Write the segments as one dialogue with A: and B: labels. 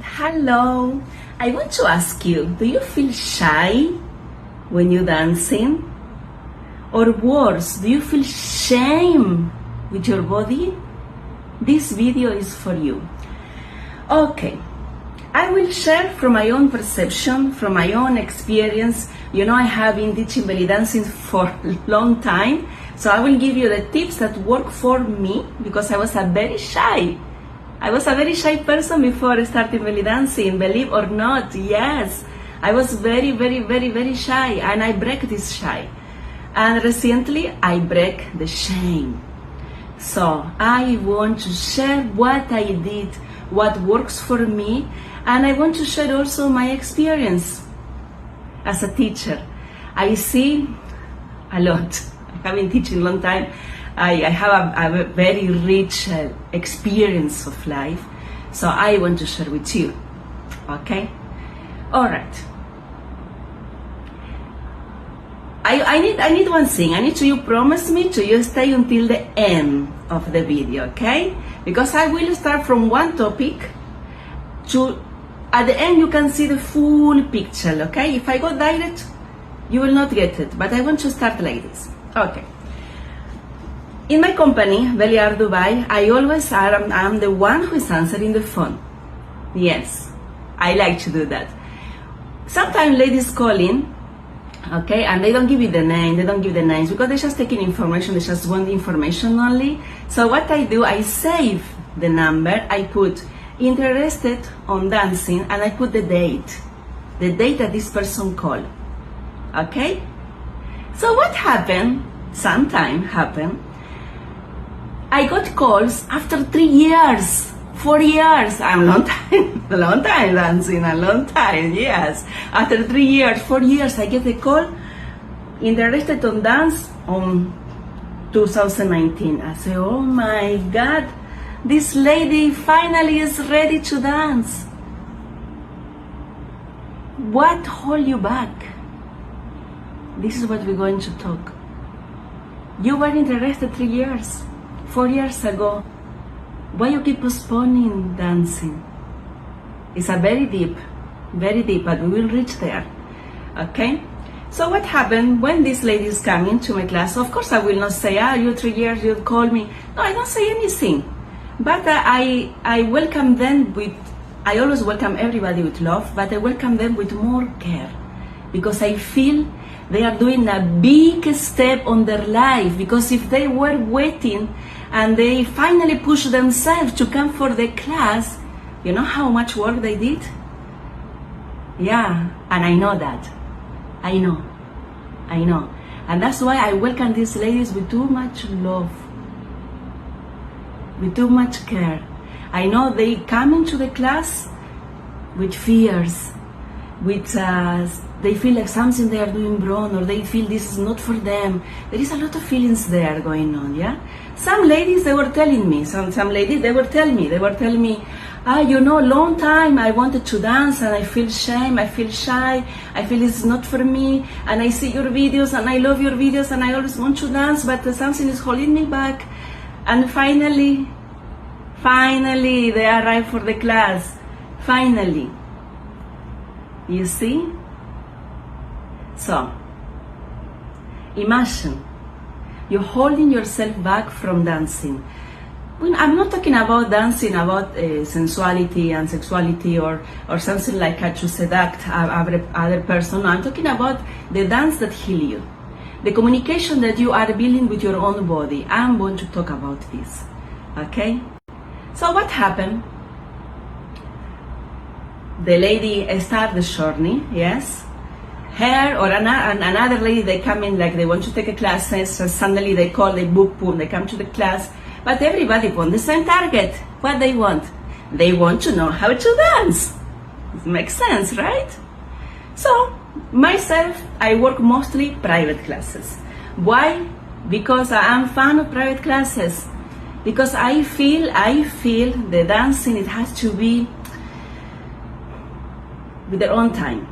A: Hello, I want to ask you, do you feel shy when you're dancing? Or worse, do you feel shame with your body? This video is for you. Okay, I will share from my own perception, from my own experience. You know, I have been teaching belly dancing for a long time, so I will give you the tips that work for me because I was a very shy person before starting belly dancing, believe or not. Yes, I was very shy, and I break this shy. And recently I break the shame. So I want to share what I did, what works for me, and I want to share also my experience as a teacher. I see a lot. I have been teaching a long time. I have a very rich experience of life, so I want to share with you. Okay? All right. I need one thing. I need you promise me to stay until the end of the video, okay? Because I will start from one topic to at the end you can see the full picture, okay? If I go direct, you will not get it, but I want to start like this. Okay. In my company, Belly Art Dubai, I'm the one who is answering the phone. Yes, I like to do that. Sometimes ladies call in, okay, and they don't give you the name, they don't give the names because they're just taking information, they just want the information only. So what I do, I save the number, I put interested on dancing, and I put the date that this person called, okay? So what happened, I got calls after 3 years, 4 years, a long time dancing, a long time, yes. After 3 years, 4 years, I get a call, interested on dance on 2019. I say, oh my God, this lady finally is ready to dance. What hold you back? This is what we're going to talk. You were interested 3 years. 4 years ago, why you keep postponing dancing? It's a very deep, but we will reach there, okay? So what happened when this lady is coming to my class? Of course, I will not say, you 3 years, you call me. No, I don't say anything. But I welcome them I always welcome everybody with love, but I welcome them with more care because I feel they are doing a big step on their life, because if they were waiting and they finally push themselves to come for the class, you know how much work they did? Yeah, and I know that. I know. And that's why I welcome these ladies with too much love, with too much care. I know they come into the class with fears, with they feel like something they are doing wrong, or they feel this is not for them. There is a lot of feelings there going on, yeah? Some ladies, they were telling me, some ladies, they were telling me, you know, long time I wanted to dance and I feel shame, I feel shy, I feel it's not for me, and I see your videos and I love your videos and I always want to dance, but something is holding me back. And finally, they arrive for the class. Finally. You see? So, imagine you're holding yourself back from dancing. I'm not talking about dancing, about sensuality and sexuality or something like to seduct other person. No, I'm talking about the dance that heals you. The communication that you are building with your own body. I'm going to talk about this. Okay? So what happened? The lady started the journey, yes? Her or another lady, they come in like they want to take a class, so suddenly they call, they book, boom, they come to the class. But everybody wants the same target. What they want? They want to know how to dance. It makes sense, right? So, myself, I work mostly private classes. Why? Because I am fan of private classes. Because I feel the dancing, it has to be with their own time.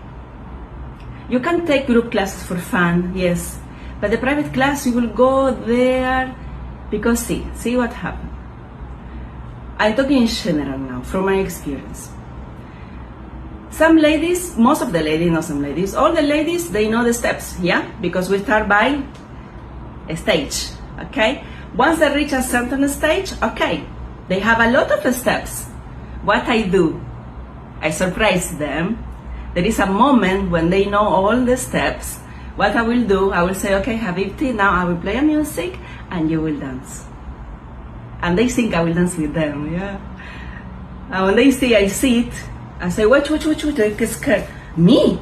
A: You can take group classes for fun, yes, but the private class, you will go there because see what happened. I'm talking in general now, from my experience. Some ladies, most of the ladies, not some ladies, all the ladies, they know the steps, yeah? Because we start by a stage, okay? Once they reach a certain stage, okay, they have a lot of steps. What I do, I surprise them. There is a moment when they know all the steps. What I will do, I will say, okay, Habibti, now I will play a music and you will dance. And they think I will dance with them, yeah? And when they see I sit, I say, watch, they get scared. Me?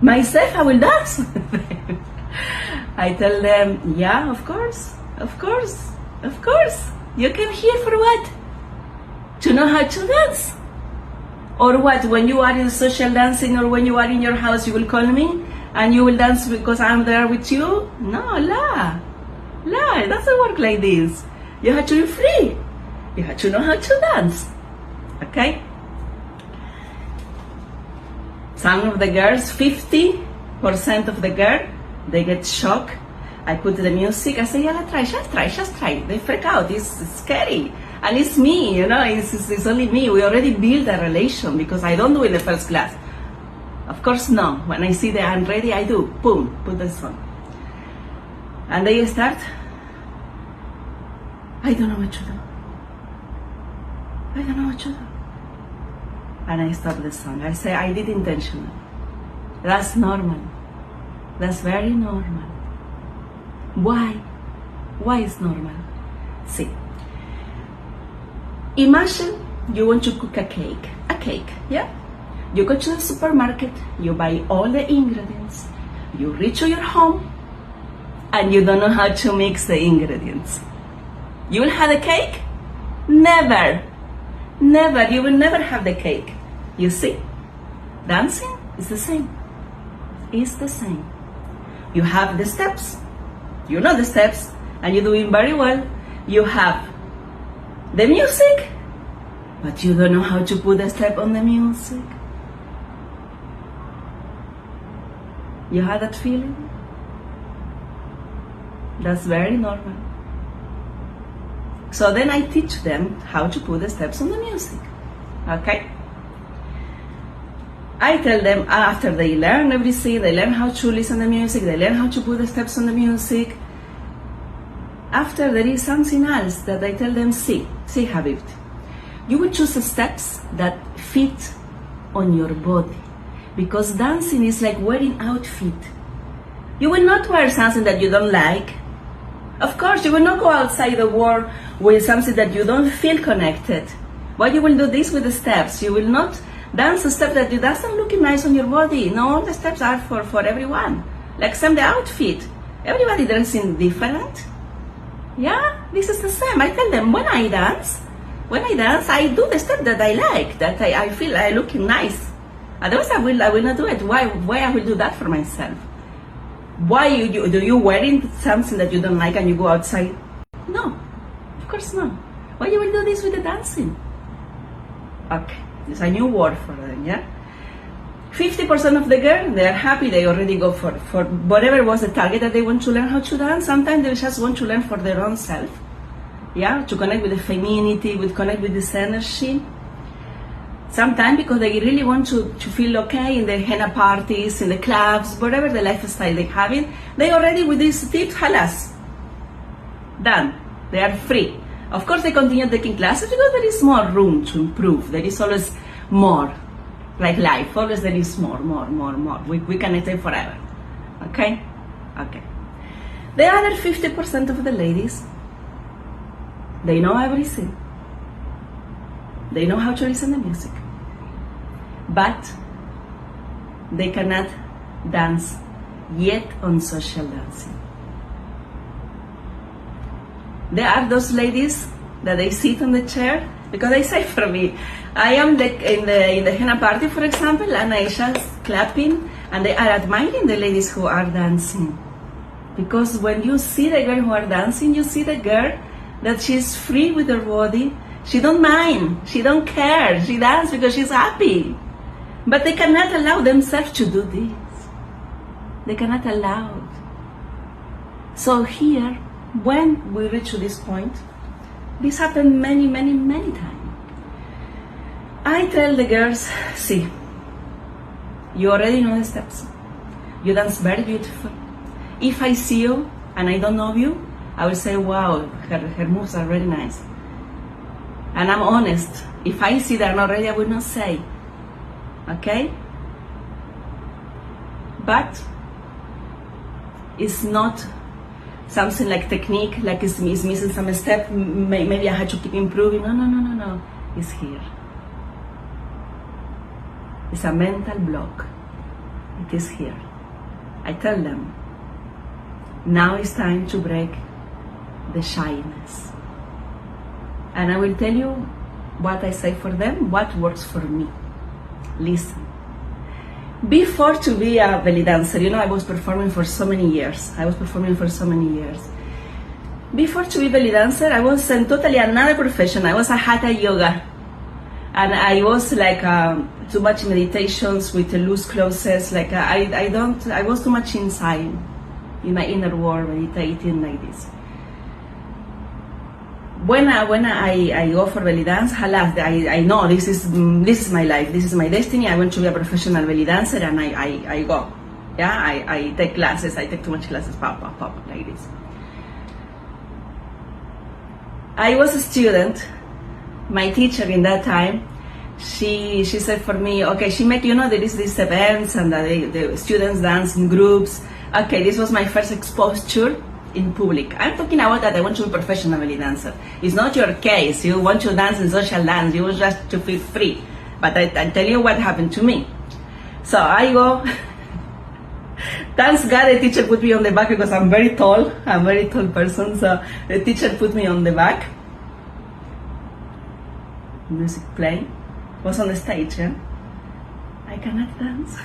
A: Myself, I will dance. I tell them, yeah, of course. You came here for what? To know how to dance. Or what, when you are in social dancing or when you are in your house, you will call me and you will dance because I'm there with you? No, it doesn't work like this. You have to be free. You have to know how to dance. Okay? Some of the girls, 50% of the girls, they get shocked. I put the music, I say, yeah, just try. They freak out, it's scary. And it's me, it's only me. We already built a relation because I don't do it in the first class. Of course, no. When I see that I'm ready, I do. Boom, put the song. And they start, I don't know what to do. And I stop the song. I say, I did intentional. That's normal. That's very normal. Why? Why is normal? See, imagine you want to cook a cake, yeah? You go to the supermarket, you buy all the ingredients, you reach to your home, and you don't know how to mix the ingredients. You will have the cake? Never, you will never have the cake. You see, dancing is the same. It's the same. You have the steps, you know the steps, and you're doing very well. You have the music, but you don't know how to put a step on the music. You have that feeling? That's very normal. So then I teach them how to put the steps on the music. Okay? I tell them after they learn everything, they learn how to listen to the music, they learn how to put the steps on the music. After there is something else that I tell them, see Habibti, you will choose the steps that fit on your body. Because dancing is like wearing outfit. You will not wear something that you don't like. Of course, you will not go outside the world with something that you don't feel connected. Why you will do this with the steps? You will not dance a step that doesn't look nice on your body. No, all the steps are for everyone. Like some the outfit. Everybody dancing different. Yeah, this is the same. I tell them when I dance, I do the step that I like, that I feel I looking nice. Otherwise, I will not do it. Why I will do that for myself? Why do you wearing something that you don't like and you go outside? No, of course not. Why you will do this with the dancing? Okay, it's a new word for them, yeah? 50% of the girls, they are happy, they already go for whatever was the target that they want to learn how to dance. Sometimes they just want to learn for their own self, yeah? To connect with the femininity, connect with this energy. Sometimes because they really want to feel okay in the henna parties, in the clubs, whatever the lifestyle they have it, they already with these tips, halas, done. They are free. Of course, they continue taking classes because there is more room to improve. There is always more, like life. Always there is more. We can stay forever. Okay? Okay. The other 50% of the ladies, they know everything. They know how to listen to music. But they cannot dance yet on social dancing. There are those ladies that they sit on the chair because they say for me, I am in the henna party, for example, and I just clapping and they are admiring the ladies who are dancing. Because when you see the girl who are dancing, you see the girl that she's free with her body. She don't mind, she don't care, she dances because she's happy. But they cannot allow themselves to do this. They cannot allow it. So here, when we reach to this point, this happened many times. I tell the girls, see, You already know the steps. You dance very beautiful. If I see you and I don't know you, I will say, wow, her moves are very nice. And I'm honest. If I see they're not ready, I will not say. Okay? But it's not something like technique, like it's missing some step, maybe I had to keep improving. No. It's here. It's a mental block. It is here. I tell them, now it's time to break the shyness. And I will tell you what I say for them, what works for me. Listen. Before to be a belly dancer, I was performing for so many years. Before to be belly dancer, I was in totally another profession. I was a hatha yoga. And I was like too much meditations with loose clothes. Like I was too much inside, in my inner world, meditating like this. When I go for belly dance, I know this is my life, this is my destiny. I want to be a professional belly dancer, and I go. Yeah, I take classes. I take too much classes, pop, like this. I was a student. My teacher in that time, she said for me, okay, she make there is these events and the students dance in groups. Okay, this was my first exposure in public. I'm talking about that I want to be professional belly dancer. It's not your case. You want to dance in social dance. You want just to feel free. But I tell you what happened to me. So I go. Thanks God the teacher put me on the back because I'm very tall. I'm a very tall person. So the teacher put me on the back. Music playing. Was on the stage. Yeah? I cannot dance.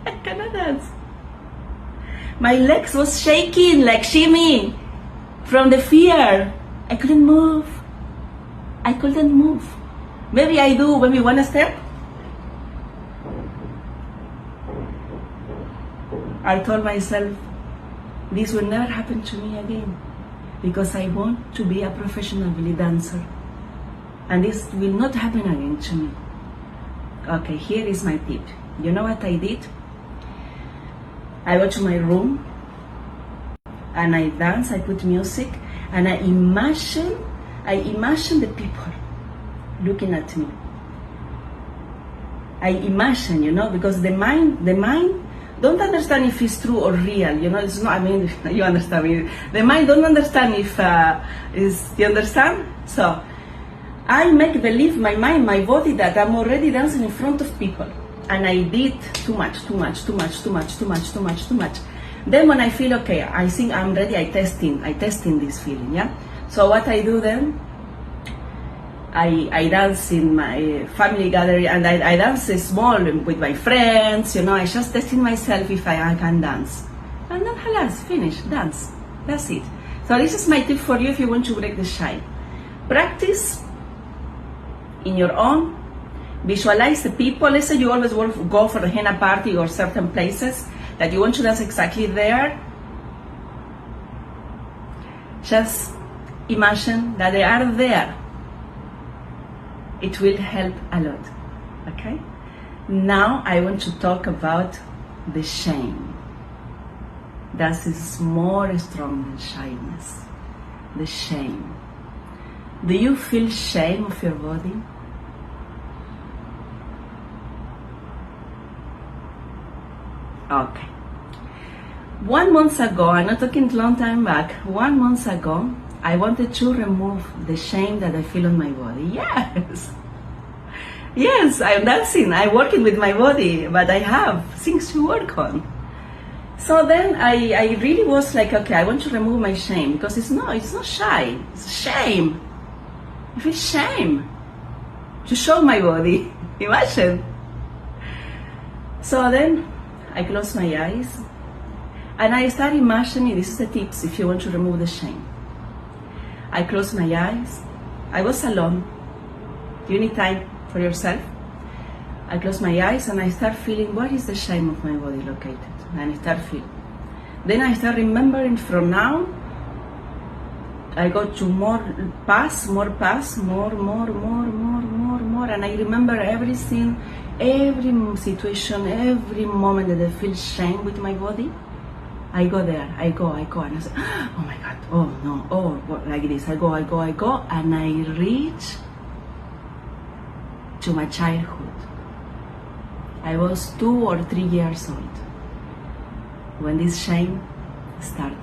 A: I cannot dance. My legs was shaking like shimmy from the fear. I couldn't move. Maybe I do maybe one step. I told myself, this will never happen to me again because I want to be a professional belly dancer. And this will not happen again to me. Okay, here is my tip. You know what I did? I go to my room and I dance, I put music, and I imagine the people looking at me. I imagine, because the mind don't understand if it's true or real, it's not, you understand me. The mind don't understand if, you understand? So, I make believe my mind, my body that I'm already dancing in front of people. And I did too much. Then when I feel okay, I think I'm ready, I testing this feeling, yeah? So what I do then, I dance in my family gathering, and I dance small with my friends, I just testing myself if I can dance. And then halas, finish, dance, that's it. So this is my tip for you if you want to break the shy. Practice in your own. Visualize the people. Let's say you always want to go for a henna party or certain places that you want to dance exactly there. Just imagine that they are there. It will help a lot. Okay? Now I want to talk about the shame. That is more strong than shyness. The shame. Do you feel shame of your body? Okay. 1 month ago, I'm not talking a long time back, 1 month ago, I wanted to remove the shame that I feel on my body. Yes, I'm dancing, I'm working with my body, but I have things to work on. So then I really was like, okay, I want to remove my shame, because it's not shy, it's shame. I feel shame to show my body. Imagine. So then I close my eyes and I start imagining, this is the tips if you want to remove the shame. I close my eyes. I was alone. You need time for yourself. I close my eyes and I start feeling where is the shame of my body located. And I start feeling. Then I start remembering from now. I go to more pass, and I remember everything every situation, every moment that I feel shame with my body, I go there, I go, and I say, oh my God, oh no, oh, like this, I go, and I reach to my childhood. I was 2 or 3 years old when this shame started.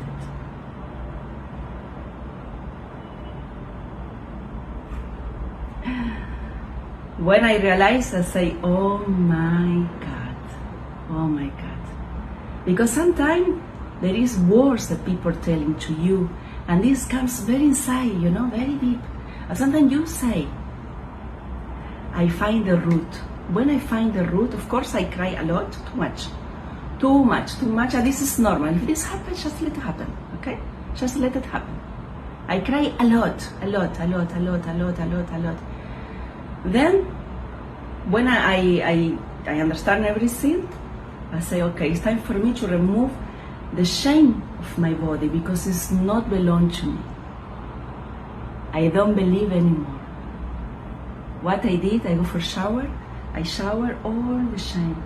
A: When I realized, I say, oh my God. Because sometimes there is words that people are telling to you, and this comes very inside, very deep. And sometimes you say, I find the root. When I find the root, of course I cry a lot, too much, and this is normal. If this happens, just let it happen, okay? Just let it happen. I cry a lot. Then, when I understand everything, I say, okay, it's time for me to remove the shame of my body because it's not belong to me. I don't believe anymore. What I did, I go for shower, I shower all the shame.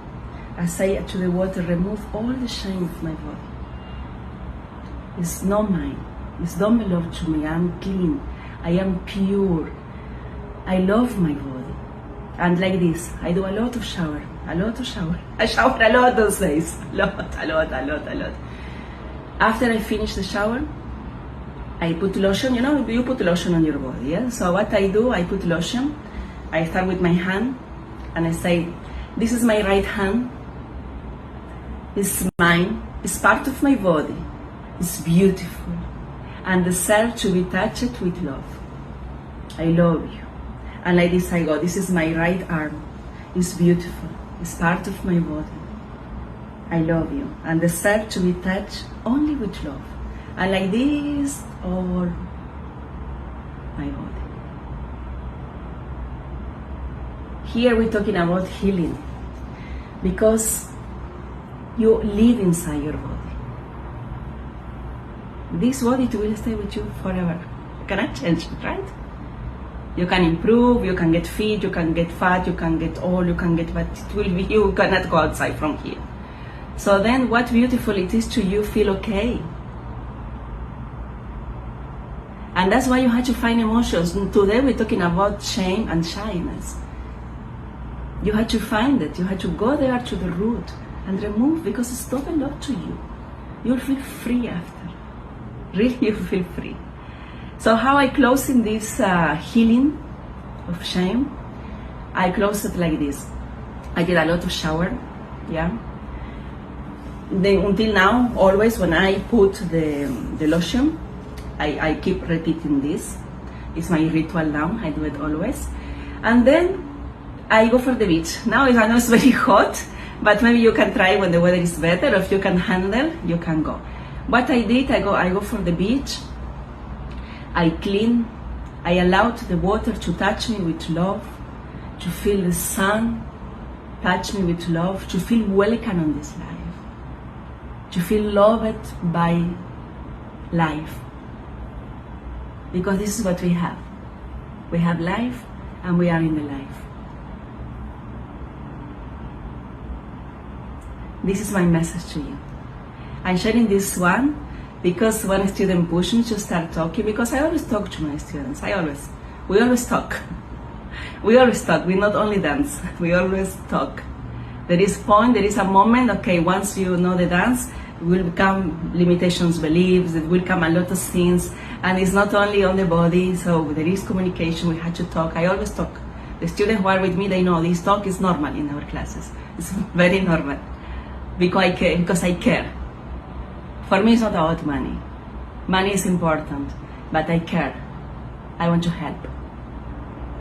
A: I say to the water, remove all the shame of my body. It's not mine. It don't belong to me. I'm clean. I am pure. I love my body. And like this, I do a lot of shower. I shower a lot those days. A lot. After I finish the shower, I put lotion. You put lotion on your body, yeah? So what I do, I put lotion. I start with my hand, and I say, this is my right hand. It's mine. It's part of my body. It's beautiful. And deserves to be touched with love. I love you. And like this I go, this is my right arm. It's beautiful. It's part of my body. I love you. And deserves to be touched only with love. And like this over my body. Here we're talking about healing. Because you live inside your body. This body will stay with you forever. You cannot change it, right? You can improve, you can get fit, you can get fat, you can get old, you can get, but it will be, you cannot go outside from here. So then what beautiful it is to you feel okay. And that's why you have to find emotions. Today we're talking about shame and shyness. You have to find it, you have to go there to the root and remove, because it's not a lot to you. You'll feel free after. Really, you feel free. So how I close in this healing of shame, I close it like this. I did a lot of shower, yeah. Then until now, always when I put the lotion, I keep repeating this. It's my ritual now, I do it always. And then I go for the beach. Now I know it's very hot, but maybe you can try when the weather is better, or if you can handle, you can go. What I did, I go for the beach. I clean, I allowed the water to touch me with love, to feel the sun touch me with love, to feel welcome on this life, to feel loved by life. Because this is what we have. We have life and we are in the life. This is my message to you. I'm sharing this one because one student pushed me to start talking, because I always talk to my students. We always talk. We not only dance, we always talk. There is a moment, okay, once you know the dance, it will become limitations, beliefs, it will come a lot of things, and it's not only on the body, so there is communication, we have to talk. I always talk. The students who are with me, they know this talk is normal in our classes. It's very normal, because I care. For me, it's not about money. Money is important, but I care. I want to help.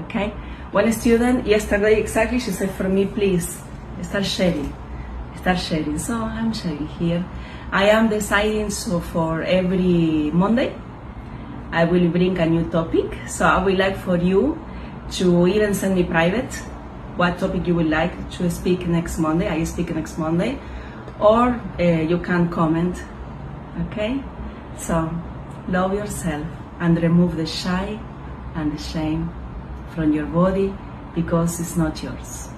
A: Okay? One student yesterday exactly, she said, for me, please, start sharing. So I'm sharing here. I am deciding, so for every Monday, I will bring a new topic. So I would like for you to even send me private what topic you would like to speak next Monday. I speak next Monday. Or you can comment. Okay? So, love yourself and remove the shy and the shame from your body, because it's not yours.